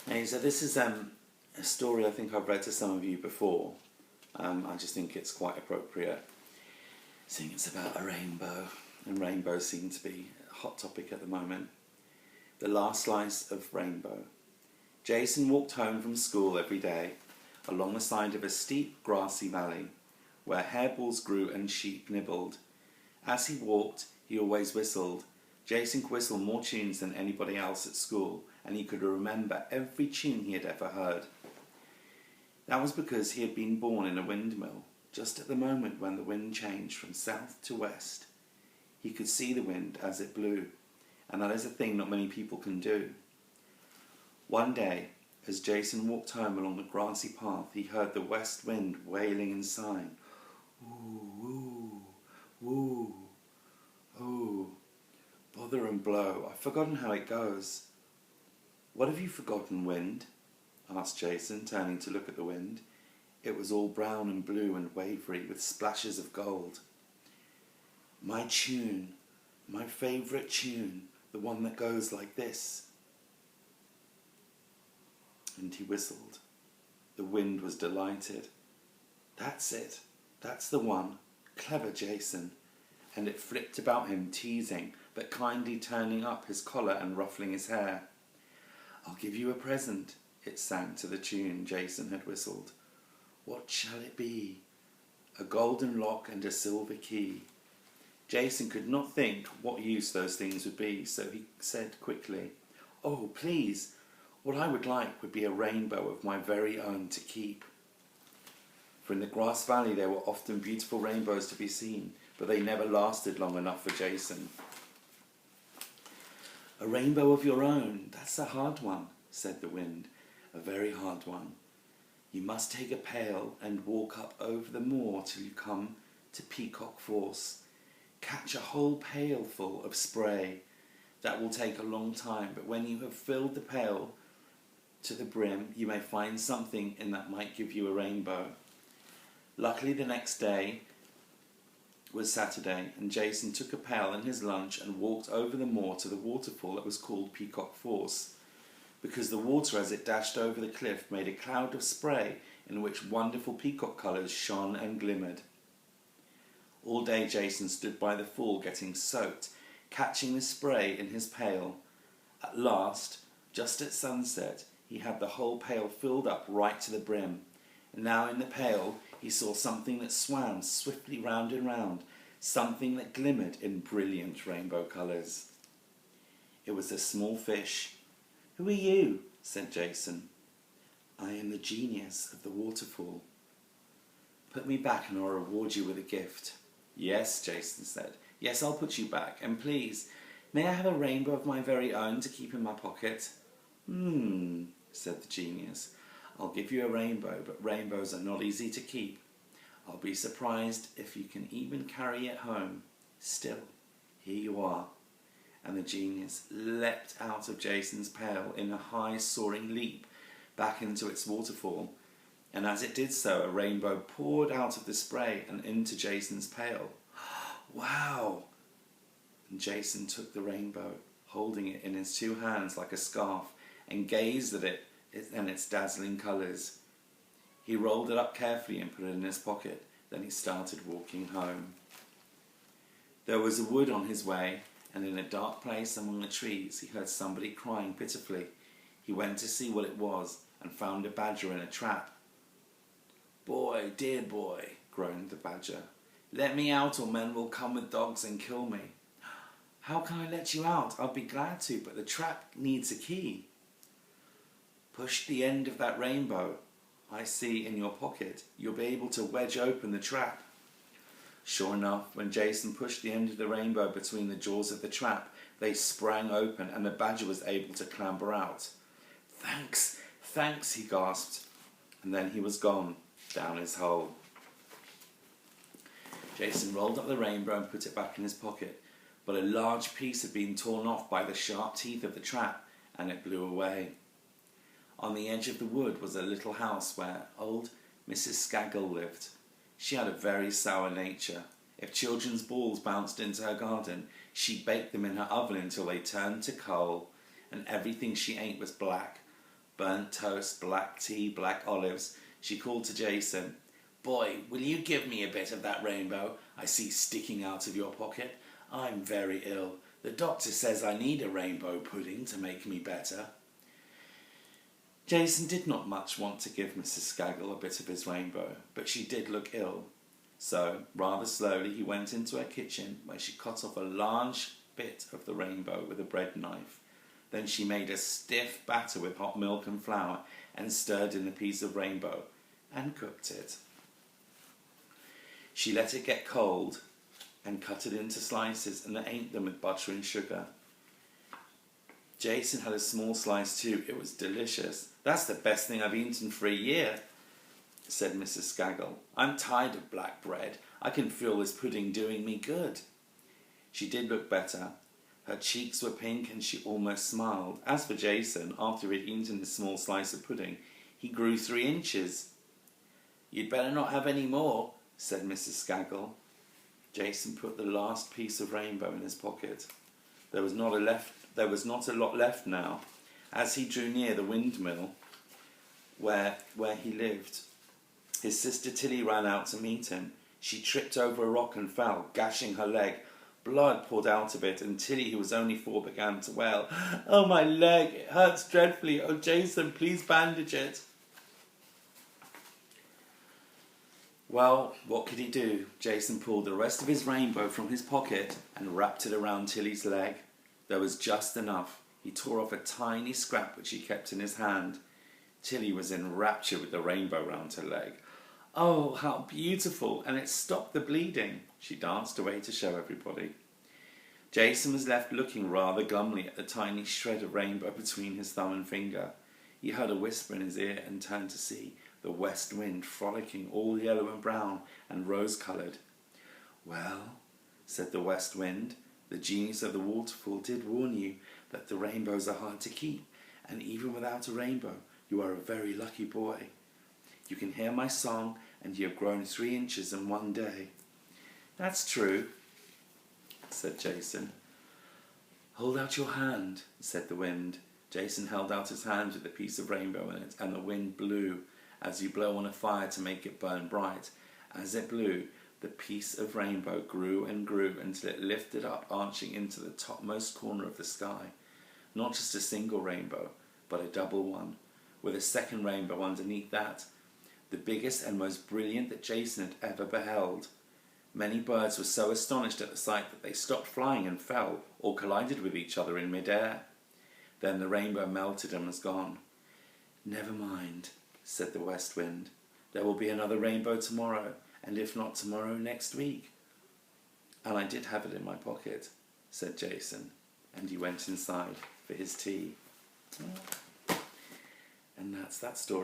Hey, so this is a story I think I've read to some of you before. I just think it's quite appropriate, seeing it's about a rainbow, and rainbows seem to be a hot topic at the moment. The last slice of rainbow. Jason walked home from school every day along the side of a steep grassy valley where hairballs grew and sheep nibbled. As he walked, he always whistled. Jason could whistle more tunes than anybody else at school, and he could remember every tune he had ever heard. That was because he had been born in a windmill, just at the moment when the wind changed from south to west. He could see the wind as it blew, and that is a thing not many people can do. One day, as Jason walked home along the grassy path, he heard the west wind wailing and sighing. Ooh, ooh, ooh, ooh. Bother and blow, I've forgotten how it goes. What have you forgotten, wind? Asked Jason, turning to look at the wind. It was all brown and blue and wavery with splashes of gold. My tune, my favourite tune, the one that goes like this. And he whistled. The wind was delighted. That's it, that's the one. Clever Jason. And it flipped about him, teasing, but kindly turning up his collar and ruffling his hair. I'll give you a present, it sang to the tune Jason had whistled. What shall it be? A golden lock and a silver key. Jason could not think what use those things would be, so he said quickly, Oh, please, what I would like would be a rainbow of my very own to keep. For in the grass valley there were often beautiful rainbows to be seen, but they never lasted long enough for Jason. A rainbow of your own, that's a hard one, said the wind, a very hard one. You must take a pail and walk up over the moor till you come to Peacock Force. Catch a whole pailful of spray. That will take a long time, but when you have filled the pail to the brim, you may find something in that might give you a rainbow. Luckily the next day was Saturday, and Jason took a pail and his lunch and walked over the moor to the waterfall that was called Peacock Force, because the water as it dashed over the cliff made a cloud of spray in which wonderful peacock colours shone and glimmered. All day Jason stood by the fall getting soaked, catching the spray in his pail. At last, just at sunset, he had the whole pail filled up right to the brim, and now in the pail he saw something that swam swiftly round and round, something that glimmered in brilliant rainbow colours. It was a small fish. Who are you? Said Jason. I am the genius of the waterfall. Put me back and I'll reward you with a gift. Yes, Jason said. Yes, I'll put you back. And please, may I have a rainbow of my very own to keep in my pocket? Said the genius. I'll give you a rainbow, but rainbows are not easy to keep. I'll be surprised if you can even carry it home. Still, here you are. And the genius leapt out of Jason's pail in a high soaring leap back into its waterfall. And as it did so, a rainbow poured out of the spray and into Jason's pail. Wow! And Jason took the rainbow, holding it in his two hands like a scarf, and gazed at it and its dazzling colours. He rolled it up carefully and put it in his pocket. Then he started walking home. There was a wood on his way, and in a dark place among the trees he heard somebody crying pitifully. He went to see what it was and found a badger in a trap. Boy, dear boy, groaned the badger. Let me out or men will come with dogs and kill me. How can I let you out? I'll be glad to, but the trap needs a key. Push the end of that rainbow I see in your pocket. You'll be able to wedge open the trap. Sure enough, when Jason pushed the end of the rainbow between the jaws of the trap, they sprang open and the badger was able to clamber out. Thanks, thanks, he gasped. And then he was gone, down his hole. Jason rolled up the rainbow and put it back in his pocket, but a large piece had been torn off by the sharp teeth of the trap, and it blew away. On the edge of the wood was a little house where old Mrs. Skaggle lived. She had a very sour nature. If children's balls bounced into her garden, she baked them in her oven until they turned to coal, and everything she ate was black. burnt toast, black tea, black olives, she called to Jason. "Boy, will you give me a bit of that rainbow I see sticking out of your pocket? I'm very ill. The doctor says I need a rainbow pudding to make me better." Jason did not much want to give Mrs. Skaggle a bit of his rainbow, but she did look ill. So, rather slowly, he went into her kitchen, where she cut off a large bit of the rainbow with a bread knife. Then she made a stiff batter with hot milk and flour and stirred in a piece of rainbow and cooked it. She let it get cold and cut it into slices and ate them with butter and sugar. Jason had a small slice too. It was delicious. "That's the best thing I've eaten for a year," said Mrs. Skaggle. "I'm tired of black bread. I can feel this pudding doing me good." She did look better. Her cheeks were pink and she almost smiled. As for Jason, after he had eaten his small slice of pudding, he grew 3 inches. "You'd better not have any more," said Mrs. Skaggle. Jason put the last piece of rainbow in his pocket. There was not a lot left now. As he drew near the windmill where he lived, his sister Tilly ran out to meet him. She tripped over a rock and fell, gashing her leg. Blood poured out of it, and Tilly, who was only 4, began to wail. "Oh, my leg, it hurts dreadfully. Oh, Jason, please bandage it." Well, what could he do? Jason pulled the rest of his rainbow from his pocket and wrapped it around Tilly's leg. There was just enough. He tore off a tiny scrap which he kept in his hand. Tilly was in rapture with the rainbow round her leg. "Oh, how beautiful! And it stopped the bleeding." She danced away to show everybody. Jason was left looking rather glumly at the tiny shred of rainbow between his thumb and finger. He heard a whisper in his ear and turned to see the west wind frolicking, all yellow and brown and rose-coloured. "Well," said the west wind, "the genius of the waterfall did warn you that the rainbows are hard to keep, and even without a rainbow, you are a very lucky boy. You can hear my song, and you have grown 3 inches in 1 day." "That's true," said Jason. "Hold out your hand," said the wind. Jason held out his hand with a piece of rainbow in it, and the wind blew, as you blow on a fire to make it burn bright. As it blew, the piece of rainbow grew and grew until it lifted up, arching into the topmost corner of the sky. Not just a single rainbow, but a double one, with a second rainbow underneath that, the biggest and most brilliant that Jason had ever beheld. Many birds were so astonished at the sight that they stopped flying and fell, or collided with each other in mid-air. Then the rainbow melted and was gone. "Never mind," said the west wind. "There will be another rainbow tomorrow, and if not tomorrow, next week." "And I did have it in my pocket," said Jason, and he went inside for his tea. And that's that story.